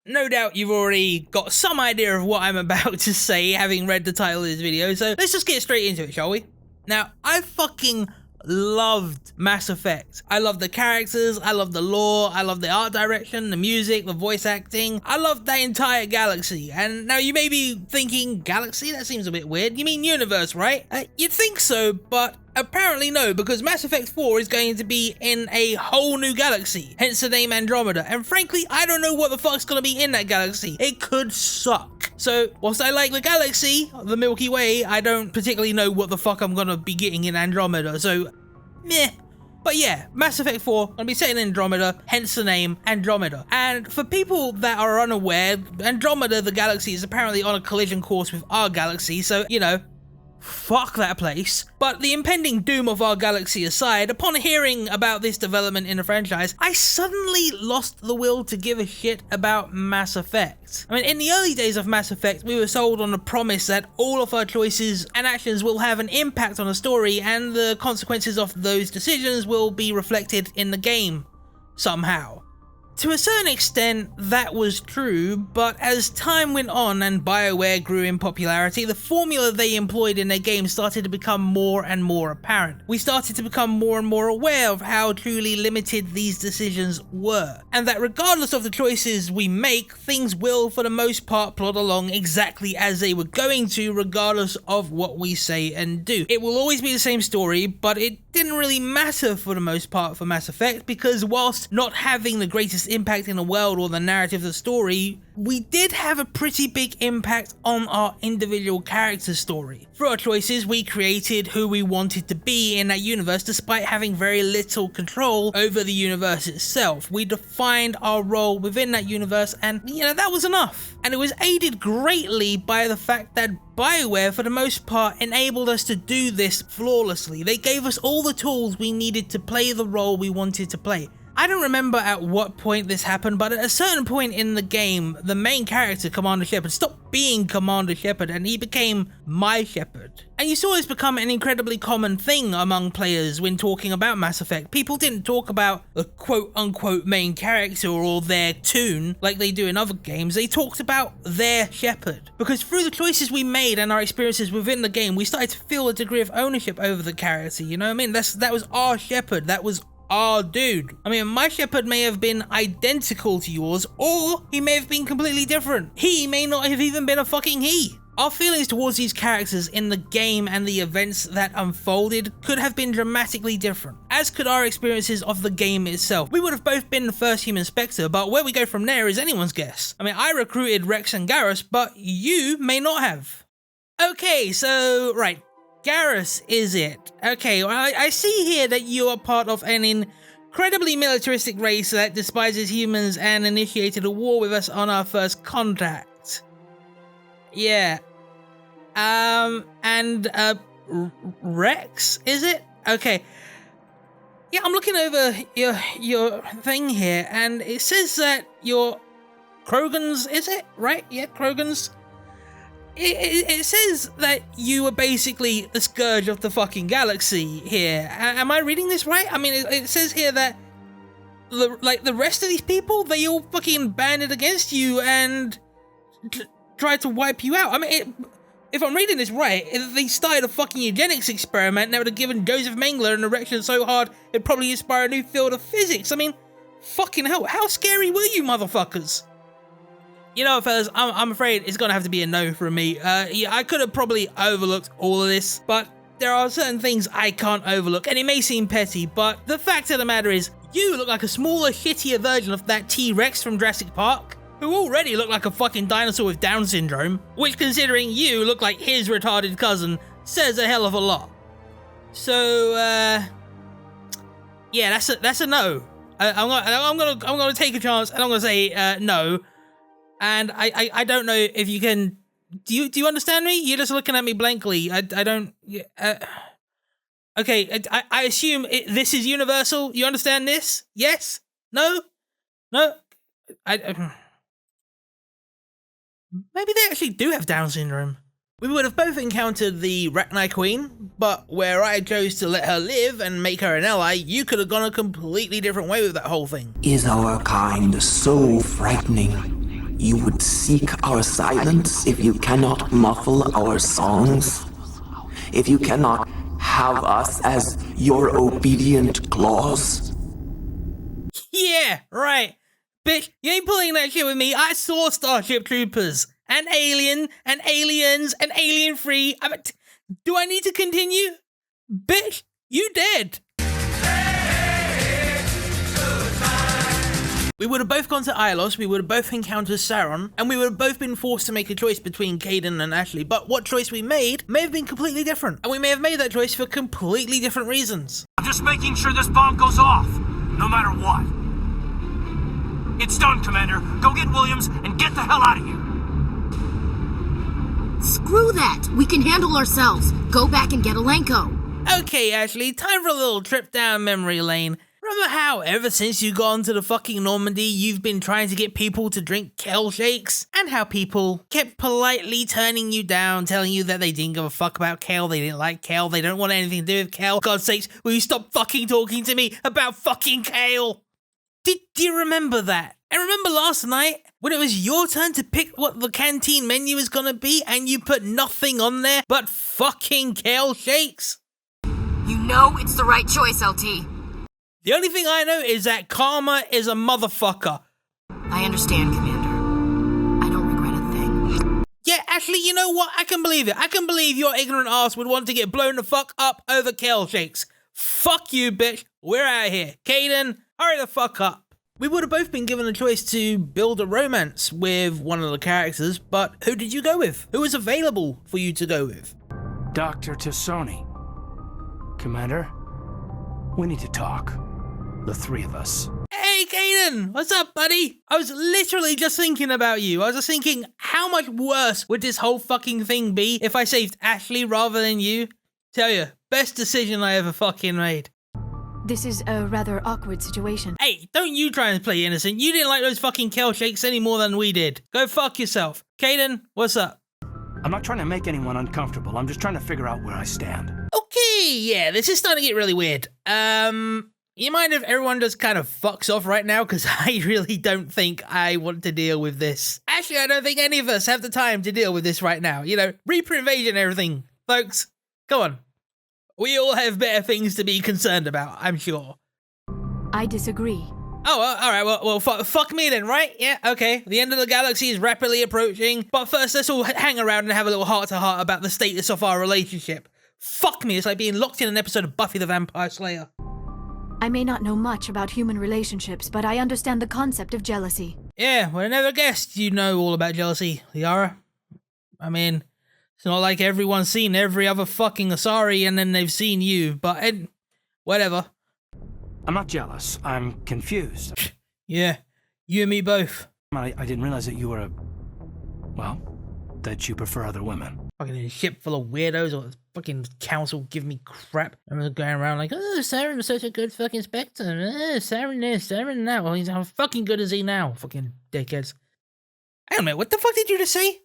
No doubt you've already got some idea of what I'm about to say, having read the title of this video, so let's just get straight into it, shall we? Now, I fucking loved Mass Effect. I love the characters, I love the lore, I love the art direction, the music, the voice acting. I love that entire galaxy. And now you may be thinking, galaxy? That seems a bit weird. You mean universe, right? You'd think so, but apparently no, because Mass Effect 4 is going to be in a whole new galaxy, hence the name Andromeda. And frankly, I don't know what the fuck's gonna be in that galaxy. It could suck. So, whilst I like the galaxy, the Milky Way, I don't particularly know what the fuck I'm gonna be getting in Andromeda, so meh. But yeah, Mass Effect 4 gonna be set in Andromeda, hence the name Andromeda. And for people that are unaware, Andromeda, the galaxy, is apparently on a collision course with our galaxy, so, you know, fuck that place. But the impending doom of our galaxy aside, upon hearing about this development in the franchise, I suddenly lost the will to give a shit about Mass Effect. I mean, in the early days of Mass Effect, we were sold on the promise that all of our choices and actions will have an impact on the story, and the consequences of those decisions will be reflected in the game somehow. To a certain extent, that was true, but as time went on and BioWare grew in popularity, the formula they employed in their games started to become more and more apparent. We started to become more and more aware of how truly limited these decisions were, and that regardless of the choices we make, things will, for the most part, plod along exactly as they were going to, regardless of what we say and do. It will always be the same story, but it didn't really matter for the most part for Mass Effect, because whilst not having the greatest impact in the world or the narrative of the story, we did have a pretty big impact on our individual character story. Through our choices, we created who we wanted to be in that universe despite having very little control over the universe itself. We defined our role within that universe, and you know, that was enough. And it was aided greatly by the fact that BioWare, for the most part, enabled us to do this flawlessly. They gave us all the tools we needed to play the role we wanted to play. I don't remember at what point this happened, but at a certain point in the game, the main character, Commander Shepard, stopped being Commander Shepard and he became My Shepard. And you saw this become an incredibly common thing among players when talking about Mass Effect. People didn't talk about the quote-unquote main character or their tune like they do in other games. They talked about their Shepard. Because through the choices we made and our experiences within the game, we started to feel a degree of ownership over the character, you know what I mean? That was our Shepard, that was our dude. I mean, my Shepard may have been identical to yours, or he may have been completely different. He may not have even been a fucking he. Our feelings towards these characters in the game and the events that unfolded could have been dramatically different, as could our experiences of the game itself. We would have both been the first human Spectre, but where we go from there is anyone's guess. I mean, I recruited Rex and Garrus, but you may not have. Okay, so, right. Garrus is it. Okay, well, I see here that you are part of an incredibly militaristic race that despises humans and initiated a war with us on our first contact. Yeah. Rex, is it? Okay. Yeah, I'm looking over your thing here, and it says that you're Krogan's, is it? Right? Yeah, Krogan's. It says that you were basically the scourge of the fucking galaxy here. Am I reading this right? I mean, it says here that the rest of these people, they all fucking banded against you and tried to wipe you out. I mean, if I'm reading this right, they started a fucking eugenics experiment that would have given Joseph Mengele an erection so hard it'd probably inspire a new field of physics. I mean, fucking hell, how scary were you motherfuckers? You know, fellas, I'm afraid it's gonna have to be a no from me. Yeah, I could have probably overlooked all of this, but there are certain things I can't overlook, and it may seem petty, but the fact of the matter is, you look like a smaller, shittier version of that T-Rex from Jurassic Park, who already looked like a fucking dinosaur with Down syndrome, which, considering you look like his retarded cousin, says a hell of a lot. So, yeah, that's a no. I'm gonna take a chance, and I'm gonna say no. And I don't know if you can. Do you understand me? You're just looking at me blankly. I don't. Okay. I assume this is universal. You understand this? Yes? No? No? Maybe they actually do have Down syndrome. We would have both encountered the Rachni Queen, but where I chose to let her live and make her an ally, you could have gone a completely different way with that whole thing. Is our kind so frightening? You would seek our silence if you cannot muffle our songs? If you cannot have us as your obedient claws? Yeah, right. Bitch, you ain't pulling that shit with me. I saw Starship Troopers. And Alien, and Aliens, and Alien 3. Do I need to continue? Bitch, you dead. We would have both gone to Ilos, we would have both encountered Sauron, and we would have both been forced to make a choice between Caden and Ashley, but what choice we made may have been completely different, and we may have made that choice for completely different reasons. I'm just making sure this bomb goes off, no matter what. It's done, Commander. Go get Williams and get the hell out of here. Screw that! We can handle ourselves. Go back and get Alenko. Okay, Ashley, time for a little trip down memory lane. Remember how ever since you got onto the fucking Normandy, you've been trying to get people to drink kale shakes? And how people kept politely turning you down, telling you that they didn't give a fuck about kale, they didn't like kale, they don't want anything to do with kale. God's sakes, will you stop fucking talking to me about fucking kale? Do you remember that? And remember last night, when it was your turn to pick what the canteen menu is gonna be, and you put nothing on there but fucking kale shakes? You know it's the right choice, LT. The only thing I know is that karma is a motherfucker. I understand, Commander. I don't regret a thing. Yeah, Ashley, you know what? I can believe it. I can believe your ignorant ass would want to get blown the fuck up over kale shakes. Fuck you, bitch. We're out of here. Caden, hurry the fuck up. We would have both been given a choice to build a romance with one of the characters, but who did you go with? Who was available for you to go with? Dr. Tassoni. Commander, we need to talk. The three of us. Hey, Caden! What's up, buddy? I was literally just thinking about you. I was just thinking, how much worse would this whole fucking thing be if I saved Ashley rather than you? Tell you, best decision I ever fucking made. This is a rather awkward situation. Hey, don't you try and play innocent. You didn't like those fucking kale shakes any more than we did. Go fuck yourself. Caden, what's up? I'm not trying to make anyone uncomfortable. I'm just trying to figure out where I stand. Okay, yeah, this is starting to get really weird. You mind if everyone just kind of fucks off right now? Because I really don't think I want to deal with this. Actually, I don't think any of us have the time to deal with this right now. You know, Reaper invasion and everything. Folks, come on. We all have better things to be concerned about, I'm sure. I disagree. Oh, all right, well, fuck me then, right? Yeah, okay. The end of the galaxy is rapidly approaching, but first let's all hang around and have a little heart-to-heart about the status of our relationship. Fuck me, it's like being locked in an episode of Buffy the Vampire Slayer. I may not know much about human relationships, but I understand the concept of jealousy. Yeah, well, I never guessed you'd know all about jealousy, Liara. I mean, it's not like everyone's seen every other fucking Asari and then they've seen you, but whatever. I'm not jealous. I'm confused. Yeah, you and me both. I didn't realize that you were that you prefer other women. Fucking a ship full of weirdos or fucking council give me crap. I'm going around like, oh, Sauron's such a good fucking Spectre. Sauron this, Sauron that. Well, he's how fucking good is he now? Fucking dickheads. Hang on a minute, what the fuck did you just say?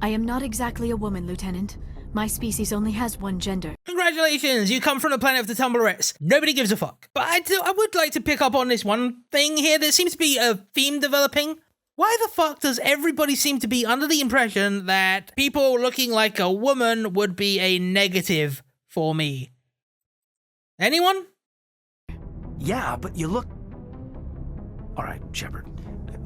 I am not exactly a woman, Lieutenant. My species only has one gender. Congratulations, you come from the planet of the Tumblerettes. Nobody gives a fuck. But I would like to pick up on this one thing here. There seems to be a theme developing. Why the fuck does everybody seem to be under the impression that people looking like a woman would be a negative for me? Anyone? Yeah, but you look... All right, Shepard,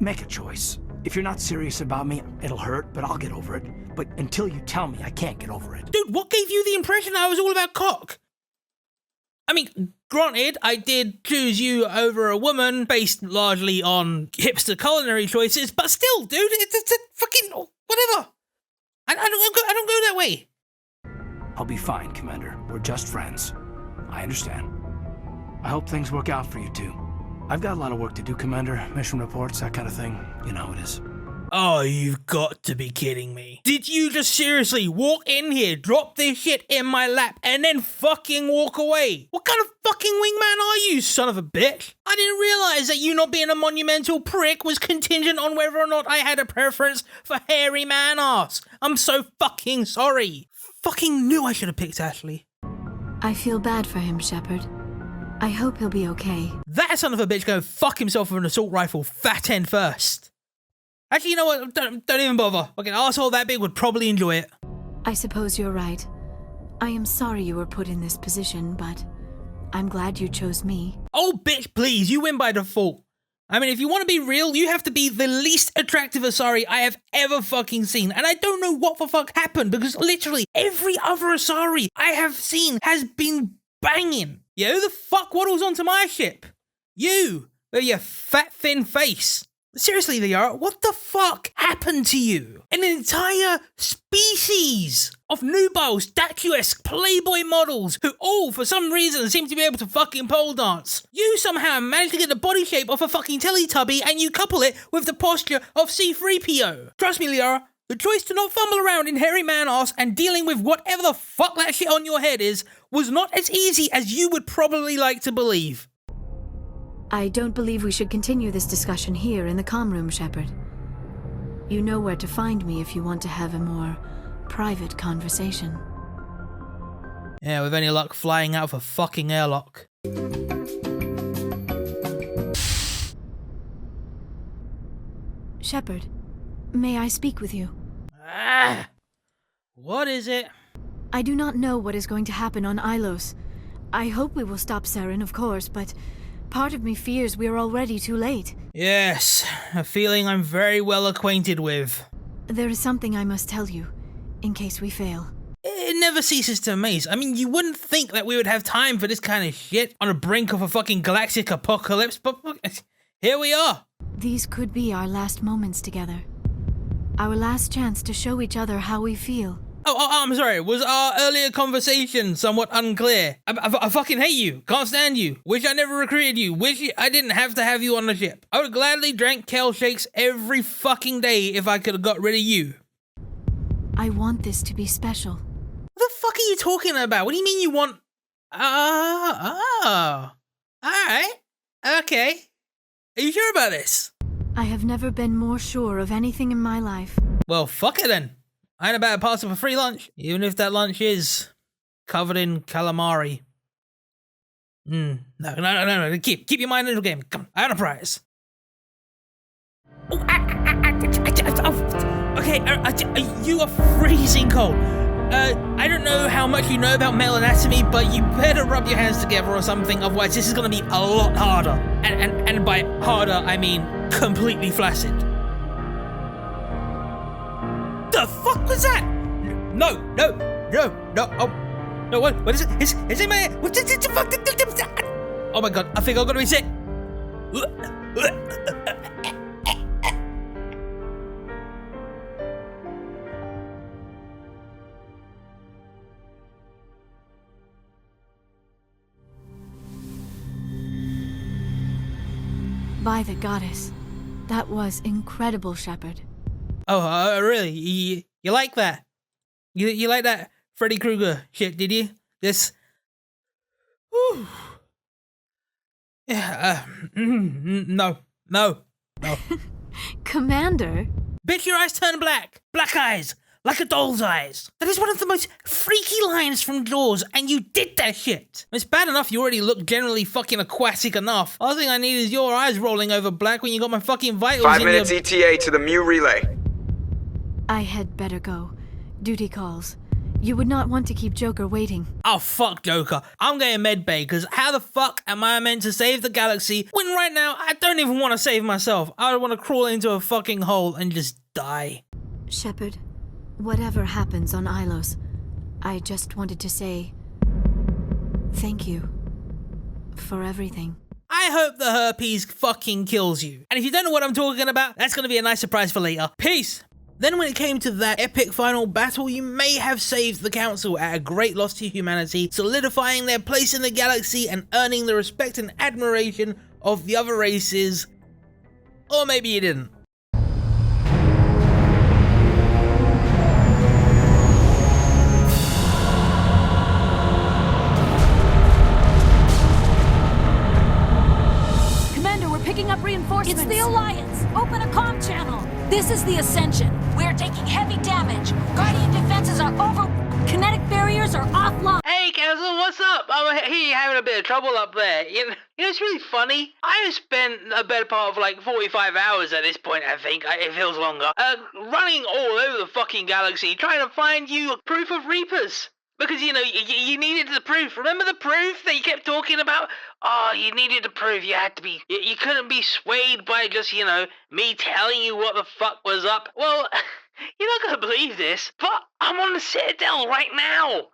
make a choice. If you're not serious about me, it'll hurt, but I'll get over it. But until you tell me, I can't get over it. Dude, what gave you the impression I was all about cock? I mean, granted, I did choose you over a woman based largely on hipster culinary choices, but still, dude, it's a fucking whatever. I don't go that way. I'll be fine, Commander. We're just friends. I understand. I hope things work out for you two. I've got a lot of work to do, Commander. Mission reports, that kind of thing. You know how it is. Oh, you've got to be kidding me. Did you just seriously walk in here, drop this shit in my lap, and then fucking walk away? What kind of fucking wingman are you, son of a bitch? I didn't realize that you not being a monumental prick was contingent on whether or not I had a preference for hairy man ass. I'm so fucking sorry. Fucking knew I should have picked Ashley. I feel bad for him, Shepard. I hope he'll be okay. That son of a bitch go fuck himself with an assault rifle fat end first. Actually, you know what? Don't even bother. Fucking asshole that big would probably enjoy it. I suppose you're right. I am sorry you were put in this position, but I'm glad you chose me. Oh, bitch, please. You win by default. I mean, if you want to be real, you have to be the least attractive Asari I have ever fucking seen. And I don't know what the fuck happened, because literally every other Asari I have seen has been banging. Yeah, who the fuck waddles onto my ship? You, with your fat, thin face. Seriously, Liara, what the fuck happened to you? An entire species of nubile, statuesque Playboy models who all, for some reason, seem to be able to fucking pole dance. You somehow managed to get the body shape of a fucking Teletubby and you couple it with the posture of C-3PO. Trust me, Liara, the choice to not fumble around in hairy man ass and dealing with whatever the fuck that shit on your head is was not as easy as you would probably like to believe. I don't believe we should continue this discussion here in the comm room, Shepard. You know where to find me if you want to have a more private conversation. Yeah, with any luck, flying out of a fucking airlock. Shepard, may I speak with you? Ah! What is it? I do not know what is going to happen on Ilos. I hope we will stop Saren, of course, but part of me fears we are already too late. Yes, a feeling I'm very well acquainted with. There is something I must tell you, in case we fail. It never ceases to amaze. I mean, you wouldn't think that we would have time for this kind of shit on the brink of a fucking galactic apocalypse, but here we are. These could be our last moments together. Our last chance to show each other how we feel. Oh, I'm sorry. Was our earlier conversation somewhat unclear? I fucking hate you. Can't stand you. Wish I never recruited you. Wish I didn't have to have you on the ship. I would gladly drank kale shakes every fucking day if I could have got rid of you. I want this to be special. What the fuck are you talking about? What do you mean you want... Alright. Okay. Are you sure about this? I have never been more sure of anything in my life. Well, fuck it then. I ain't about to pass up a free lunch, even if that lunch is covered in calamari. No. Keep your mind in the game. Come on, I got a prize. Okay, you are freezing cold. I don't know how much you know about male anatomy, but you better rub your hands together or something, otherwise this is gonna be a lot harder. And by harder, I mean completely flaccid. The fuck was that? No, oh, no, what is it? It's in my head. What's it? Oh my god, I think I'm gonna be sick. By the goddess, that was incredible, Shepard. Oh, really? You like that? You like that Freddy Krueger shit, did you? This... Whew. Yeah, no. Commander? Bitch, your eyes turn black. Black eyes. Like a doll's eyes. That is one of the most freaky lines from Jaws, and you did that shit. It's bad enough you already look generally fucking aquatic enough. Last thing I need is your eyes rolling over black when you got my fucking vitals 5 minutes ETA to the Mu relay. I had better go. Duty calls. You would not want to keep Joker waiting. Oh, fuck Joker. I'm going medbay, because how the fuck am I meant to save the galaxy when right now I don't even want to save myself? I want to crawl into a fucking hole and just die. Shepard, whatever happens on Ilos, I just wanted to say thank you for everything. I hope the herpes fucking kills you. And if you don't know what I'm talking about, that's going to be a nice surprise for later. Peace! Then when it came to that epic final battle, you may have saved the Council at a great loss to humanity, solidifying their place in the galaxy and earning the respect and admiration of the other races. Or maybe you didn't. Commander, we're picking up reinforcements. It's the Alliance! Open a comm channel! This is the Ascension. We're taking heavy damage. Guardian defenses are over... Kinetic barriers are offline. Hey, Council, what's up? I hear you're having a bit of trouble up there. You know, it's really funny. I have spent a better part of like 45 hours at this point, I think. It feels longer. Running all over the fucking galaxy, trying to find you proof of Reapers. Because, you know, you needed the proof. Remember the proof that you kept talking about? Oh, you needed the proof. You had to be... You couldn't be swayed by just, you know, me telling you what the fuck was up. Well, you're not going to believe this, but I'm on the Citadel right now.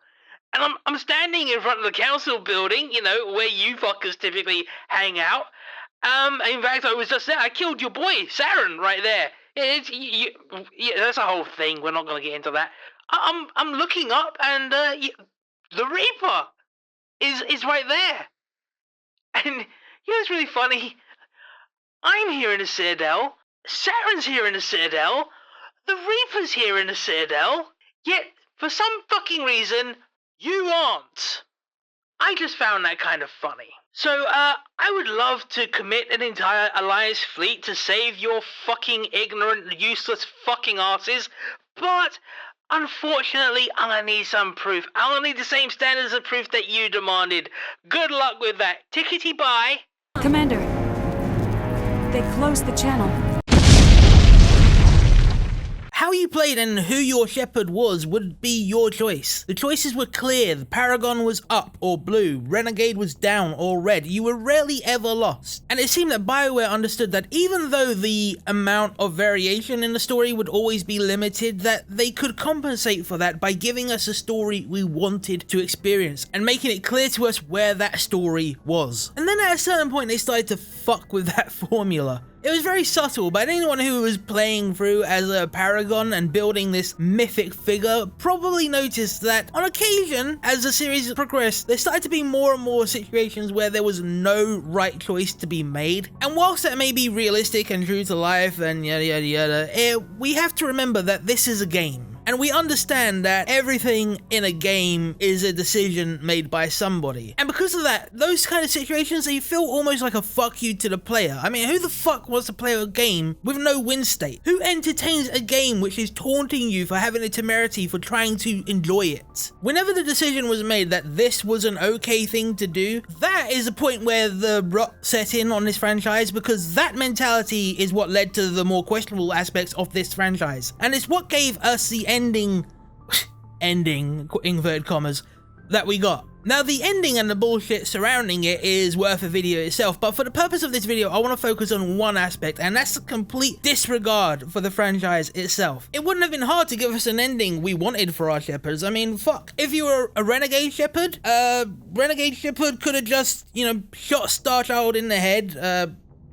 And I'm standing in front of the council building, you know, where you fuckers typically hang out. In fact, I was just there. I killed your boy, Saren, right there. That's a whole thing. We're not going to get into that. I'm looking up, and the Reaper is right there. And you know it's really funny? I'm here in the Citadel. Saren's here in the Citadel. The Reaper's here in the Citadel. Yet, for some fucking reason, you aren't. I just found that kind of funny. So, I would love to commit an entire Alliance fleet to save your fucking ignorant, useless fucking asses, but unfortunately, I'm gonna need some proof. I'm gonna need the same standards of proof that you demanded. Good luck with that. Tickety bye. Commander, they closed the channel. How you played and who your shepherd was would be your choice. The choices were clear. The Paragon was up or blue, Renegade was down or red. You were rarely ever lost. And it seemed that BioWare understood that even though the amount of variation in the story would always be limited, that they could compensate for that by giving us a story we wanted to experience and making it clear to us where that story was. And then at a certain point they started to fuck with that formula. It was very subtle, but anyone who was playing through as a Paragon and building this mythic figure probably noticed that on occasion, as the series progressed, there started to be more and more situations where there was no right choice to be made. And whilst that may be realistic and true to life and yada yada yada, we have to remember that this is a game. And we understand that everything in a game is a decision made by somebody. And because of that, those kind of situations, they feel almost like a fuck you to the player. I mean, who the fuck wants to play a game with no win state? Who entertains a game which is taunting you for having a temerity for trying to enjoy it? Whenever the decision was made that this was an okay thing to do, that is the point where the rot set in on this franchise, because that mentality is what led to the more questionable aspects of this franchise. And it's what gave us the ending, inverted commas, that we got. Now the ending and the bullshit surrounding it is worth a video itself, but for the purpose of this video I want to focus on one aspect, and that's the complete disregard for the franchise itself. It wouldn't have been hard to give us an ending we wanted for our shepherds. I mean, fuck, if you were a Renegade Shepherd, Renegade Shepherd could have just, you know, shot Starchild in the head.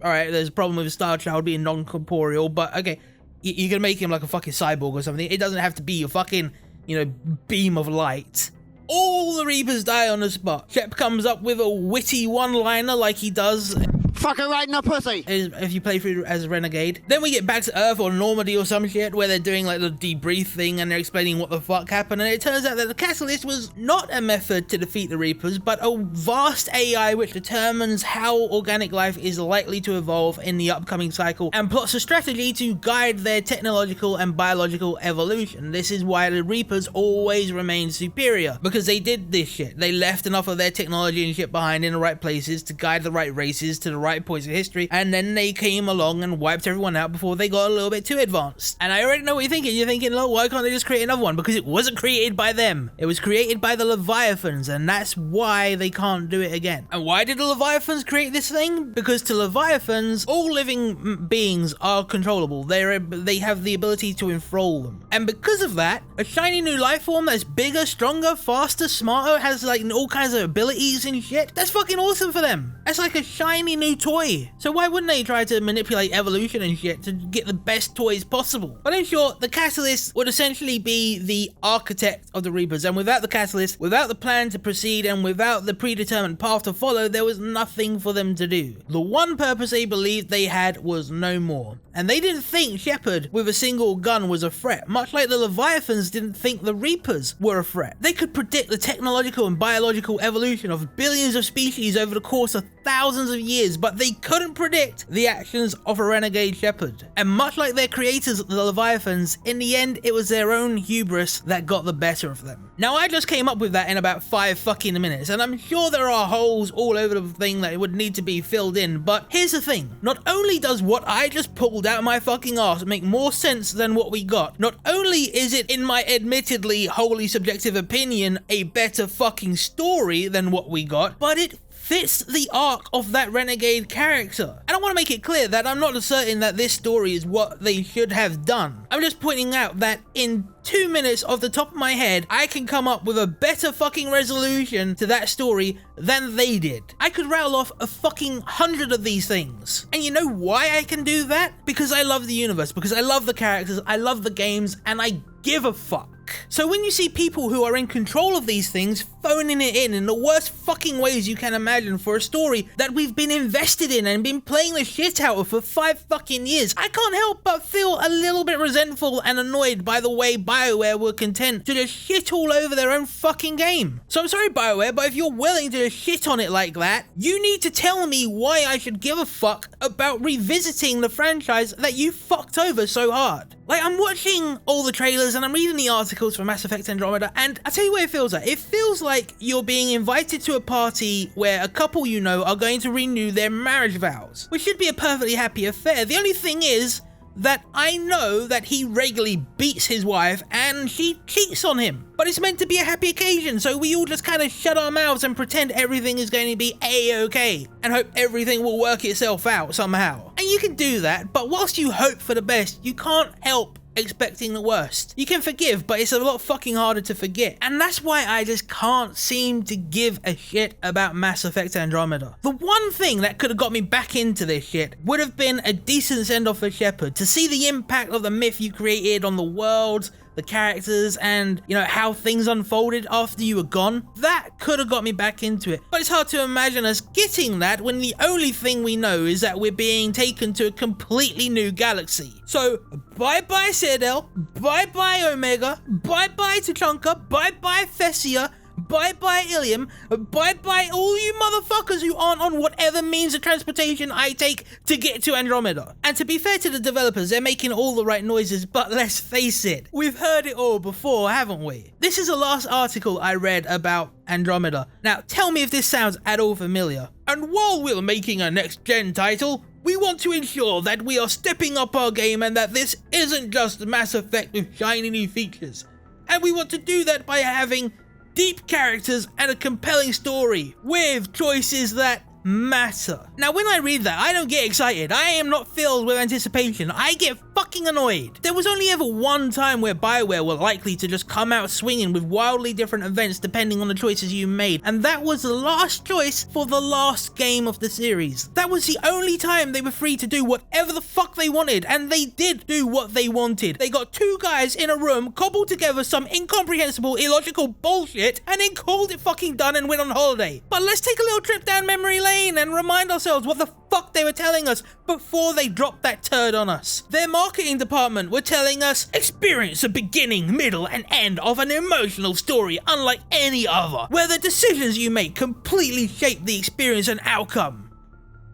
Alright, there's a problem with Starchild being non-corporeal, but okay, you can make him like a fucking cyborg or something. It doesn't have to be a fucking, you know, beam of light. All the Reapers die on the spot. Shep comes up with a witty one-liner like he does. Fuck her right in the pussy! If you play through as a Renegade. Then we get back to Earth or Normandy or some shit where they're doing like the debrief thing and they're explaining what the fuck happened, and it turns out that the Catalyst was not a method to defeat the Reapers, but a vast AI which determines how organic life is likely to evolve in the upcoming cycle and plots a strategy to guide their technological and biological evolution. This is why the Reapers always remain superior, because they did this shit. They left enough of their technology and shit behind in the right places to guide the right races to the right points of history, and then they came along and wiped everyone out before they got a little bit too advanced. And I already know what you're thinking. You're thinking, look, why can't they just create another one? Because it wasn't created by them. It was created by the Leviathans, and that's why they can't do it again. And why did the Leviathans create this thing? Because to Leviathans, all living beings are controllable. They have the ability to enthrall them. And because of that, a shiny new life form that's bigger, stronger, faster, smarter, has like all kinds of abilities and shit, that's fucking awesome for them. That's like a shiny new toy. So why wouldn't they try to manipulate evolution and shit to get the best toys possible? But in short, the Catalyst would essentially be the architect of the Reapers, and without the Catalyst, without the plan to proceed, and without the predetermined path to follow, there was nothing for them to do. The one purpose they believed they had was no more. And they didn't think Shepard with a single gun was a threat, much like the Leviathans didn't think the Reapers were a threat. They could predict the technological and biological evolution of billions of species over the course of thousands of years, but they couldn't predict the actions of a renegade Shepard. And much like their creators, the Leviathans, in the end, it was their own hubris that got the better of them. Now, I just came up with that in about 5 fucking minutes, and I'm sure there are holes all over the thing that would need to be filled in, but here's the thing. Not only does what I just pulled out of my fucking arse make more sense than what we got, not only is it, in my admittedly wholly subjective opinion, a better fucking story than what we got, but it fits the arc of that renegade character. And I want to make it clear that I'm not asserting that this story is what they should have done. I'm just pointing out that in 2 minutes off the top of my head, I can come up with a better fucking resolution to that story than they did. I could rattle off a fucking 100 of these things. And you know why I can do that? Because I love the universe, because I love the characters, I love the games, and I give a fuck. So when you see people who are in control of these things phoning it in the worst fucking ways you can imagine for a story that we've been invested in and been playing the shit out of for 5 fucking years, I can't help but feel a little bit resentful and annoyed by the way BioWare were content to just shit all over their own fucking game. So I'm sorry BioWare, but if you're willing to just shit on it like that, you need to tell me why I should give a fuck about revisiting the franchise that you fucked over so hard. Like, I'm watching all the trailers and I'm reading the articles for Mass Effect Andromeda, and I tell you what it feels like. It feels like you're being invited to a party where a couple you know are going to renew their marriage vows, which should be a perfectly happy affair. The only thing is that I know that he regularly beats his wife and she cheats on him. But it's meant to be a happy occasion, so we all just kind of shut our mouths and pretend everything is going to be a-okay and hope everything will work itself out somehow. And you can do that, but whilst you hope for the best, you can't help expecting the worst. You can forgive, but it's a lot fucking harder to forget. And that's why I just can't seem to give a shit about Mass Effect Andromeda. The one thing that could have got me back into this shit would have been a decent send-off for Shepard, to see the impact of the myth you created on the world, the characters, and, you know, how things unfolded after you were gone. That could have got me back into it. But it's hard to imagine us getting that when the only thing we know is that we're being taken to a completely new galaxy. So, bye-bye Citadel, bye-bye Omega, bye-bye Tachanka, bye-bye Thessia, bye-bye Ilium, bye-bye all you motherfuckers who aren't on whatever means of transportation I take to get to Andromeda. And to be fair to the developers, they're making all the right noises, but let's face it, we've heard it all before, haven't we? This is the last article I read about Andromeda. Now, tell me if this sounds at all familiar. And while we're making a next-gen title, we want to ensure that we are stepping up our game and that this isn't just Mass Effect with shiny new features. And we want to do that by having deep characters and a compelling story with choices that matter. Now, when I read that, I don't get excited. I am not filled with anticipation. I get fucking annoyed. There was only ever one time where BioWare were likely to just come out swinging with wildly different events depending on the choices you made, and that was the last choice for the last game of the series. That was the only time they were free to do whatever the fuck they wanted, and they did do what they wanted. They got 2 guys in a room, cobbled together some incomprehensible, illogical bullshit, and then called it fucking done and went on holiday. But let's take a little trip down memory lane and remind ourselves what the fuck they were telling us before they dropped that turd on us. Their marketing department were telling us, experience the beginning, middle, and end of an emotional story unlike any other, where the decisions you make completely shape the experience and outcome.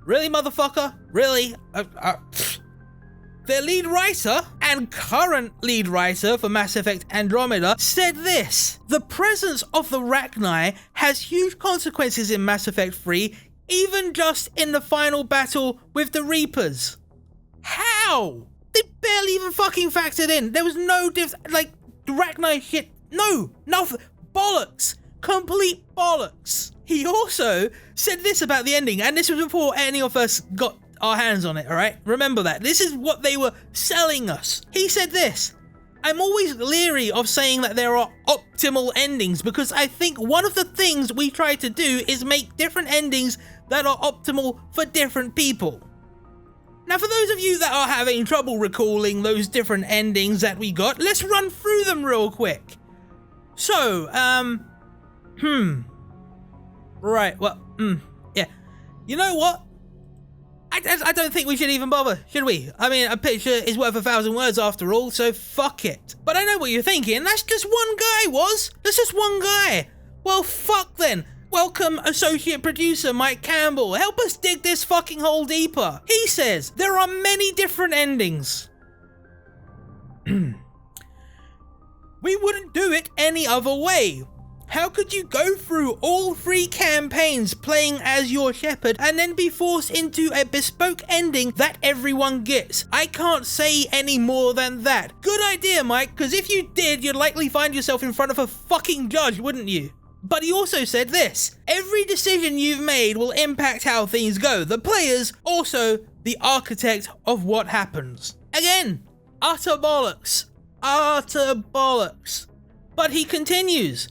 Really, motherfucker? Really? Their lead writer and current lead writer for Mass Effect Andromeda said this: the presence of the Rachni has huge consequences in Mass Effect 3, even just in the final battle with the Reapers. How? They barely even fucking factored in. There was no like, Rachni shit. No, bollocks. Complete bollocks. He also said this about the ending, and this was before any of us got our hands on it, alright? Remember that. This is what they were selling us. He said this: I'm always leery of saying that there are optimal endings, because I think one of the things we try to do is make different endings that are optimal for different people. Now, for those of you that are having trouble recalling those different endings that we got, let's run through them real quick. So, right, well, yeah. You know what? I don't think we should even bother, should we? I mean, a picture is worth 1,000 words after all, so fuck it. But I know what you're thinking, that's just one guy, Woz. That's just one guy. Well, fuck then. Welcome, associate producer Mike Campbell. Help us dig this fucking hole deeper. He says, there are many different endings. We wouldn't do it any other way. How could you go through all 3 campaigns playing as your Shepard and then be forced into a bespoke ending that everyone gets? I can't say any more than that. Good idea, Mike, because if you did, you'd likely find yourself in front of a fucking judge, wouldn't you? But he also said this: every decision you've made will impact how things go. The players, also the architect of what happens. Again, utter bollocks. Utter bollocks. But he continues.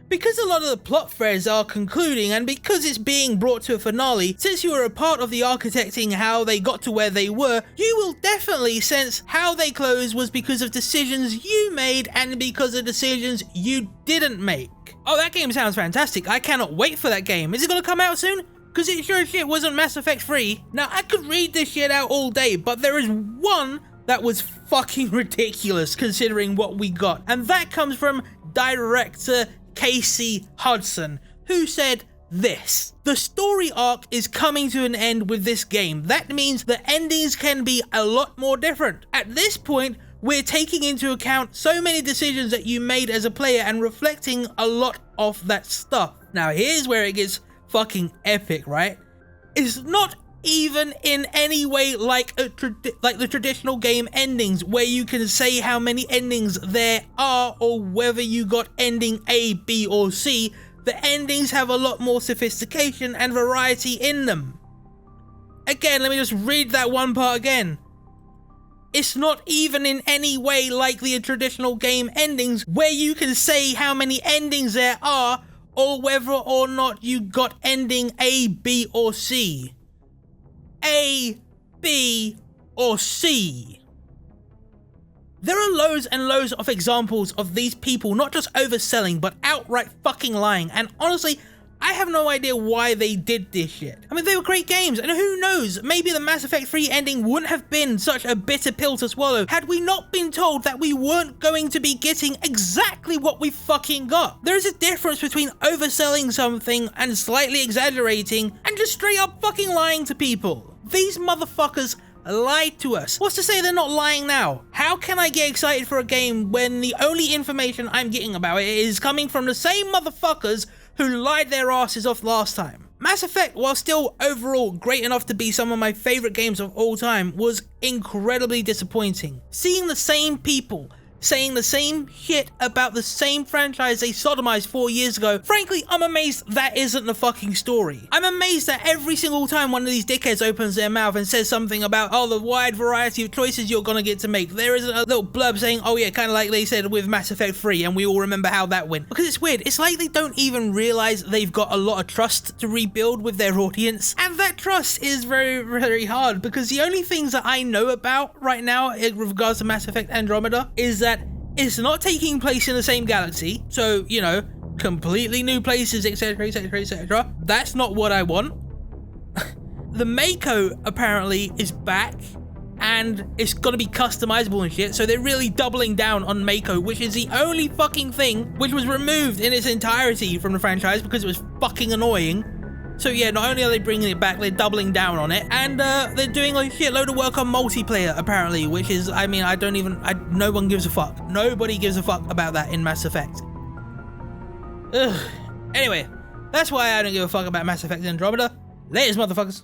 Because a lot of the plot threads are concluding and because it's being brought to a finale, since you were a part of the architecting how they got to where they were, you will definitely sense how they close was because of decisions you made and because of decisions you didn't make. Oh, that game sounds fantastic. I cannot wait for that game. Is it gonna come out soon? Because it sure as shit wasn't Mass Effect 3. Now, I could read this shit out all day, but there is one that was fucking ridiculous considering what we got. And that comes from director Casey Hudson, who said this: the story arc is coming to an end with this game. That means the endings can be a lot more different. At this point, we're taking into account so many decisions that you made as a player and reflecting a lot of that stuff. Now here's where it gets fucking epic, right? It's not even in any way like the traditional game endings where you can say how many endings there are or whether you got ending A, B or C. The endings have a lot more sophistication and variety in them. Again, let me just read that one part again. It's not even in any way like the traditional game endings where you can say how many endings there are or whether or not you got ending A, B or C. A, B, or C. There are loads and loads of examples of these people not just overselling but outright fucking lying, and honestly, I have no idea why they did this shit. I mean, they were great games, and who knows, maybe the Mass Effect 3 ending wouldn't have been such a bitter pill to swallow had we not been told that we weren't going to be getting exactly what we fucking got. There is a difference between overselling something and slightly exaggerating and just straight up fucking lying to people. These motherfuckers lied to us. What's to say they're not lying now? How can I get excited for a game when the only information I'm getting about it is coming from the same motherfuckers who lied their asses off last time? Mass Effect, while still overall great enough to be some of my favorite games of all time, was incredibly disappointing. Seeing the same people saying the same shit about the same franchise they sodomized 4 years ago, frankly, I'm amazed that isn't the fucking story. I'm amazed that every single time one of these dickheads opens their mouth and says something about, oh, the wide variety of choices you're gonna get to make, there isn't a little blurb saying, oh yeah, kind of like they said with Mass Effect 3, and we all remember how that went. Because it's weird, it's like they don't even realize they've got a lot of trust to rebuild with their audience, and that trust is very, very hard, because the only things that I know about right now in regards to Mass Effect Andromeda is that it's not taking place in the same galaxy, so, you know, completely new places, etc, etc, etc. That's not what I want. The Mako apparently is back, and it's gonna be customizable and shit, so they're really doubling down on Mako, which is the only fucking thing which was removed in its entirety from the franchise because it was fucking annoying. So yeah, not only are they bringing it back, they're doubling down on it, and they're doing a shitload of work on multiplayer, apparently, which is, I mean, no one gives a fuck. Nobody gives a fuck about that in Mass Effect. Ugh. Anyway, that's why I don't give a fuck about Mass Effect Andromeda. Laters, motherfuckers.